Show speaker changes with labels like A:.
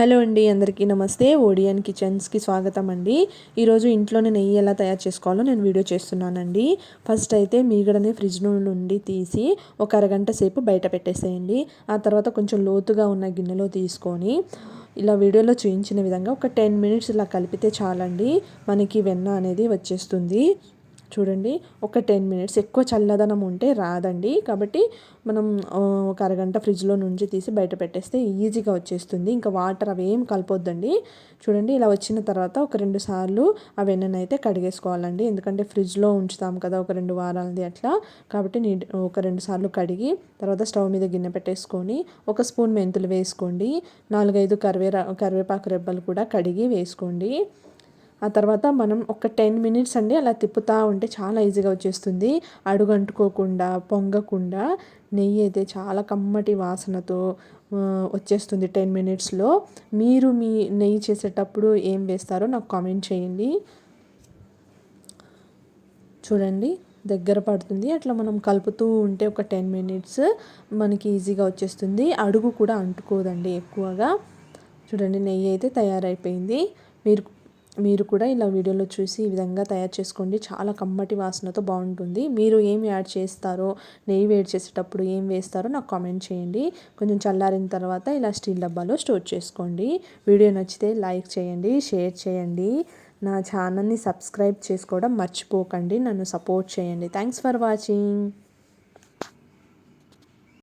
A: Hello అండి, అందరికీ నమస్తే. ఓడియన్ కిచెన్స్కి స్వాగతం అండి. ఈరోజు ఇంట్లోనే నెయ్యి ఎలా తయారు చేసుకోవాలో నేను వీడియో చేస్తున్నానండి. ఫస్ట్ అయితే మీగడని ఫ్రిడ్జ్ నుండి తీసి ఒక అరగంట సేపు బయట పెట్టేసేయండి. ఆ తర్వాత కొంచెం లోతుగా ఉన్న గిన్నెలో తీసుకొని ఇలా వీడియోలో చూపించిన విధంగా ఒక 10 మినిట్స్ ఇలా కలిపితే చాలండి, మనకి వెన్న అనేది వచ్చేస్తుంది. చూడండి, ఒక 10 మినిట్స్. ఎక్కువ చల్లదనం ఉంటే రాదండి, కాబట్టి మనం ఒక అరగంట ఫ్రిడ్జ్లో నుంచి తీసి బయట పెట్టేస్తే ఈజీగా వచ్చేస్తుంది. ఇంకా వాటర్ అవి ఏం కలపొద్దండి. చూడండి, ఇలా వచ్చిన తర్వాత ఒక 2 సార్లు ఆ వెన్ననైతే కడిగేసుకోవాలండి. ఎందుకంటే ఫ్రిడ్జ్లో ఉంచుతాం కదా ఒక 2 వారాలది అట్లా, కాబట్టి ఒక 2 సార్లు కడిగి తర్వాత స్టవ్ మీద గిన్నె పెట్టేసుకొని ఒక స్పూన్ మెంతులు వేసుకోండి. 4-5 కరివేపాకు రెబ్బలు కూడా కడిగి వేసుకోండి. ఆ తర్వాత మనం ఒక 10 మినిట్స్ అండి అలా తిప్పుతూ ఉంటే చాలా ఈజీగా వచ్చేస్తుంది. అడుగంటుకోకుండా పొంగకుండా నెయ్యి అయితే చాలా కమ్మటి వాసనతో వచ్చేస్తుంది 10 మినిట్స్లో. మీరు మీ నెయ్యి చేసేటప్పుడు ఏం వేస్తారో నాకు కామెంట్ చేయండి. చూడండి, దగ్గర పడుతుంది. అట్లా మనం కలుపుతూ ఉంటే ఒక 10 మినిట్స్ మనకి ఈజీగా వచ్చేస్తుంది. అడుగు కూడా అంటుకోదండి ఎక్కువగా. చూడండి, నెయ్యి అయితే తయారైపోయింది. మీరు కూడా ఇలా వీడియోలో చూసి ఈ విధంగా తయారు చేసుకోండి. చాలా కమ్మటి వాసనతో బాగుంటుంది. మీరు ఏం యాడ్ చేస్తారో, నెయ్యి వేడి చేసేటప్పుడు ఏం వేస్తారో నాకు కామెంట్ చేయండి. కొంచెం చల్లారిన తర్వాత ఇలా స్టీల్ డబ్బాలో స్టోర్ చేసుకోండి. వీడియో నచ్చితే లైక్ చేయండి, షేర్ చేయండి. నా ఛానల్ని సబ్స్క్రైబ్ చేసుకోవడం మర్చిపోకండి. నన్ను సపోర్ట్ చేయండి. Thanks for watching.